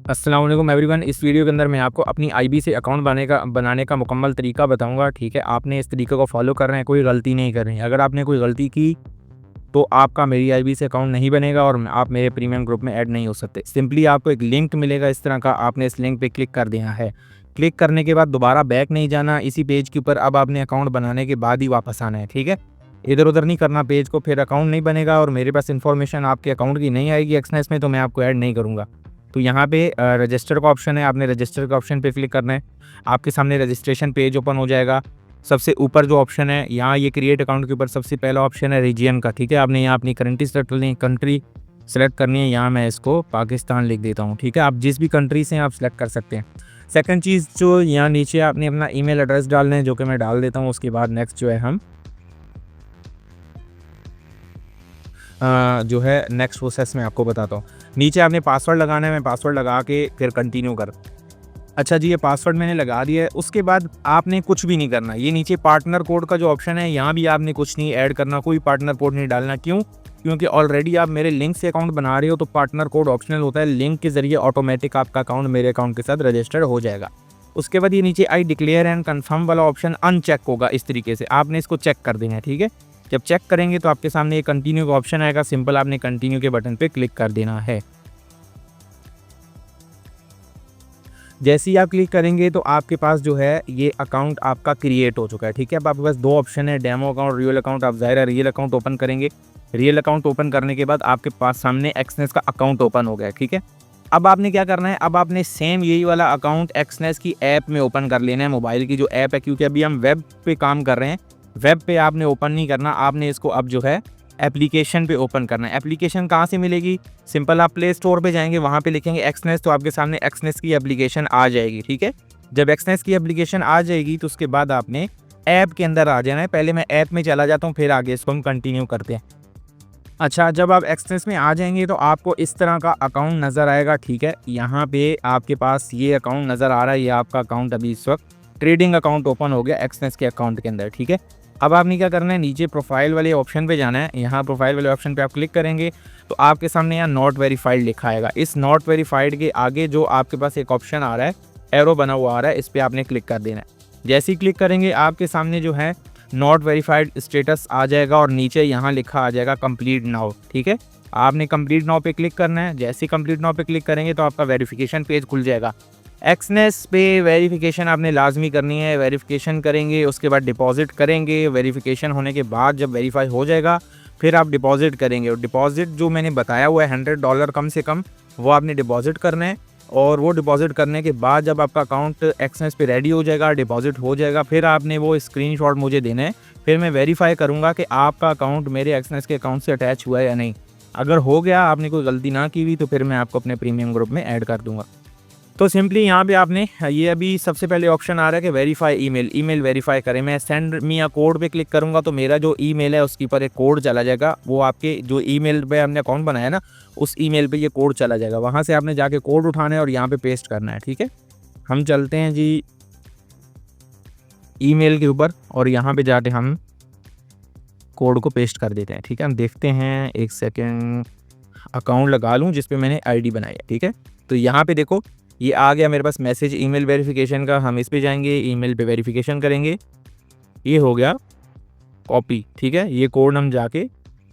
अस्सलाम वालेकुम एवरीवन। इस वीडियो के अंदर मैं आपको अपनी आईबी से अकाउंट बनाने का मुकम्मल तरीका बताऊंगा। ठीक है, आपने इस तरीके को फॉलो करना है, कोई गलती नहीं करनी। अगर आपने कोई गलती की तो आपका मेरी आईबी से अकाउंट नहीं बनेगा और आप मेरे प्रीमियम ग्रुप में ऐड नहीं हो सकते। सिंपली आपको एक लिंक मिलेगा इस तरह का, आपने इस लिंक पे क्लिक कर देना है। क्लिक करने के बाद दोबारा बैक नहीं जाना, इसी पेज के ऊपर अब आपने अकाउंट बनाने के बाद ही वापस आना है। ठीक है, इधर उधर नहीं करना पेज को, फिर अकाउंट नहीं बनेगा और मेरे पास इन्फॉर्मेशन आपके अकाउंट की नहीं आएगी एक्सनेस में, तो मैं आपको ऐड नहीं करूँगा। तो यहाँ पे रजिस्टर का ऑप्शन है, आपने रजिस्टर का ऑप्शन पे क्लिक करना है। आपके सामने रजिस्ट्रेशन पेज ओपन हो जाएगा। सबसे ऊपर जो ऑप्शन है यहाँ ये क्रिएट अकाउंट के ऊपर सबसे पहला ऑप्शन है रीजन का। ठीक है, आपने यहाँ अपनी कंट्री सेलेक्ट करनी है। यहाँ मैं इसको पाकिस्तान लिख देता हूँ। ठीक है, आप जिस भी कंट्री से आप सेलेक्ट कर सकते हैं। सेकंड चीज़ जो यहाँ नीचे आपने अपना ईमेल एड्रेस डालना है, जो कि मैं डाल देता हूँ। उसके बाद नेक्स्ट जो है हम जो है नेक्स्ट प्रोसेस में आपको बताता हूँ। नीचे आपने पासवर्ड लगाना है, मैं पासवर्ड लगा के फिर कंटिन्यू कर। अच्छा जी, ये पासवर्ड मैंने लगा दिया है। उसके बाद आपने कुछ भी नहीं करना। ये नीचे पार्टनर कोड का जो ऑप्शन है, यहाँ भी आपने कुछ नहीं ऐड करना, कोई पार्टनर कोड नहीं डालना। क्यों? क्योंकि ऑलरेडी आप मेरे लिंक से अकाउंट बना रहे हो, तो पार्टनर कोड ऑप्शनल होता है। लिंक के जरिए ऑटोमेटिक आपका अकाउंट मेरे अकाउंट के साथ रजिस्टर्ड हो जाएगा। उसके बाद ये नीचे आई डिक्लेयर एंड कन्फर्म वाला ऑप्शन अनचेक होगा। इस तरीके से आपने इसको चेक कर देना है। ठीक है, जब चेक करेंगे तो आपके सामने ये कंटिन्यू का ऑप्शन आएगा। सिंपल आपने कंटिन्यू के बटन पे क्लिक कर देना है। जैसे ही आप क्लिक करेंगे तो आपके पास जो है ये अकाउंट आपका क्रिएट हो चुका है। ठीक है, अब आपके पास दो ऑप्शन है, डेमो अकाउंट, रियल अकाउंट। आप ज़ाहिर है रियल अकाउंट ओपन करेंगे। रियल अकाउंट ओपन करने के बाद आपके पास सामने एक्सनेस का अकाउंट ओपन हो गया। ठीक है, अब आपने क्या करना है, अब आपने सेम यही वाला अकाउंट एक्सनेस की ऐप में ओपन कर लेना है। मोबाइल की जो ऐप है, क्योंकि अभी हम वेब पे काम कर रहे हैं, वेब पे आपने ओपन नहीं करना। आपने इसको अब जो है एप्लीकेशन पे ओपन करना है। एप्लीकेशन कहाँ से मिलेगी? सिंपल आप प्ले स्टोर पे जाएंगे, वहाँ पे लिखेंगे एक्सनेस, तो आपके सामने एक्सनेस की एप्लीकेशन आ जाएगी। ठीक है, जब एक्सनेस की एप्लीकेशन आ जाएगी तो उसके बाद आपने ऐप के अंदर आ जाना है। पहले मैं ऐप में चला जाता हूँ, फिर आगे इसको हम कंटिन्यू करते हैं। अच्छा, जब आप एक्सनेस में आ जाएंगे तो आपको इस तरह का अकाउंट नज़र आएगा। ठीक है, यहाँ पे आपके पास ये अकाउंट नज़र आ रहा है। ये आपका अकाउंट अभी इस वक्त ट्रेडिंग अकाउंट ओपन हो गया एक्सनेस के अकाउंट के अंदर। ठीक है, अब आपने क्या करना है, नीचे प्रोफाइल वाले ऑप्शन पे जाना है। यहाँ प्रोफाइल वाले ऑप्शन पे आप क्लिक करेंगे तो आपके सामने यहाँ नॉट वेरीफाइड लिखा आएगा। इस नॉट वेरीफाइड के आगे जो आपके पास एक ऑप्शन आ रहा है, एरो बना हुआ आ रहा है, इस पर आपने क्लिक कर देना है। जैसे ही क्लिक करेंगे आपके सामने जो है नॉट वेरीफाइड स्टेटस आ जाएगा और नीचे यहाँ लिखा आ जाएगा कंप्लीट नाउ। ठीक है, आपने कंप्लीट नाउ पे क्लिक करना है। जैसे ही कंप्लीट नाउ पे क्लिक करेंगे तो आपका वेरिफिकेशन पेज खुल जाएगा। एक्सनेस पे वेरिफिकेशन आपने लाजमी करनी है। वेरिफिकेशन करेंगे, उसके बाद डिपॉजिट करेंगे। वेरिफिकेशन होने के बाद जब वेरीफाई हो जाएगा फिर आप डिपॉजिट करेंगे। और डिपॉजिट जो मैंने बताया हुआ है $100 कम से कम, वो आपने डिपॉजिट करना है। और वो डिपॉजिट करने के बाद जब आपका अकाउंट एक्सनेस पे रेडी हो जाएगा, डिपॉजिट हो जाएगा, फिर आपने वो स्क्रीनशॉट मुझे देना है। फिर मैं वेरीफाई करूँगा कि आपका अकाउंट मेरे एक्सनेस के अकाउंट से अटैच हुआ है या नहीं। अगर हो गया, आपने कोई गलती ना की हुई, तो फिर मैं आपको अपने प्रीमियम ग्रुप में ऐड कर दूँगा। तो सिंपली यहाँ पे आपने ये अभी सबसे पहले ऑप्शन आ रहा है कि वेरीफाई ईमेल वेरीफाई करें। मैं सेंड मी अ कोड पे क्लिक करूँगा तो मेरा जो ईमेल है उसके ऊपर एक कोड चला जाएगा। वो आपके जो ईमेल पे हमने अकाउंट बनाया ना, उस ईमेल पे ये कोड चला जाएगा। वहाँ से आपने जाके कोड उठाना है और यहाँ पे पेस्ट करना है। ठीक है, हम चलते हैं जी ईमेल के ऊपर और यहाँ पे जाके हम कोड को पेस्ट कर देते हैं। ठीक है, हम देखते हैं, एक सेकेंड अकाउंट लगा लूँ जिस पे मैंने ID बनाई है। ठीक है, तो यहाँ पे देखो ये आ गया मेरे पास मैसेज ईमेल वेरिफिकेशन का। हम इस पे जाएंगे, ईमेल पे वेरिफिकेशन करेंगे, ये हो गया कॉपी। ठीक है, ये कोड हम जाके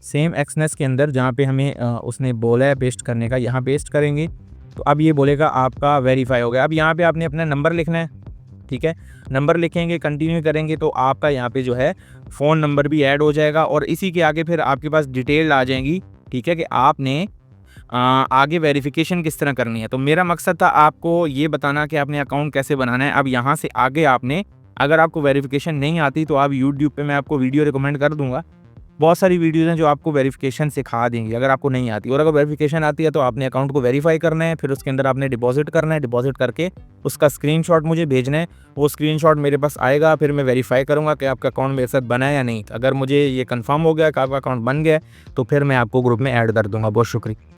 सेम एक्सनेस के अंदर जहाँ पे हमें उसने बोला है पेस्ट करने का, यहाँ पेस्ट करेंगे तो अब ये बोलेगा आपका वेरीफाई हो गया। अब यहाँ पे आपने अपना नंबर लिखना है। ठीक है, नंबर लिखेंगे, कंटिन्यू करेंगे तो आपका यहाँ पे जो है फ़ोन नंबर भी ऐड हो जाएगा और इसी के आगे फिर आपके पास डिटेल आ जाएंगी। ठीक है, कि आपने आगे वेरिफिकेशन किस तरह करनी है। तो मेरा मकसद था आपको ये बताना कि आपने अकाउंट कैसे बनाना है। अब यहाँ से आगे आपने, अगर आपको वेरिफिकेशन नहीं आती तो आप यूट्यूब पे मैं आपको वीडियो रिकमेंड कर दूंगा। बहुत सारी वीडियोज़ हैं जो आपको वेरिफिकेशन सिखा देंगी अगर आपको नहीं आती। और अगर वेरिफिकेशन आती है तो आपने अकाउंट को वेरीफाई करना है, फिर उसके अंदर आपने डिपॉजिट करना है। डिपॉजिट करके उसका स्क्रीनशॉट मुझे भेजना है। वो स्क्रीनशॉट मेरे पास आएगा, फिर मैं वेरीफाई करूँगा कि आपका अकाउंट मेरे साथ बना है या नहीं। अगर मुझे ये कंफर्म हो गया कि आपका अकाउंट बन गया तो फिर मैं आपको ग्रुप में ऐड कर दूँगा। बहुत शुक्रिया।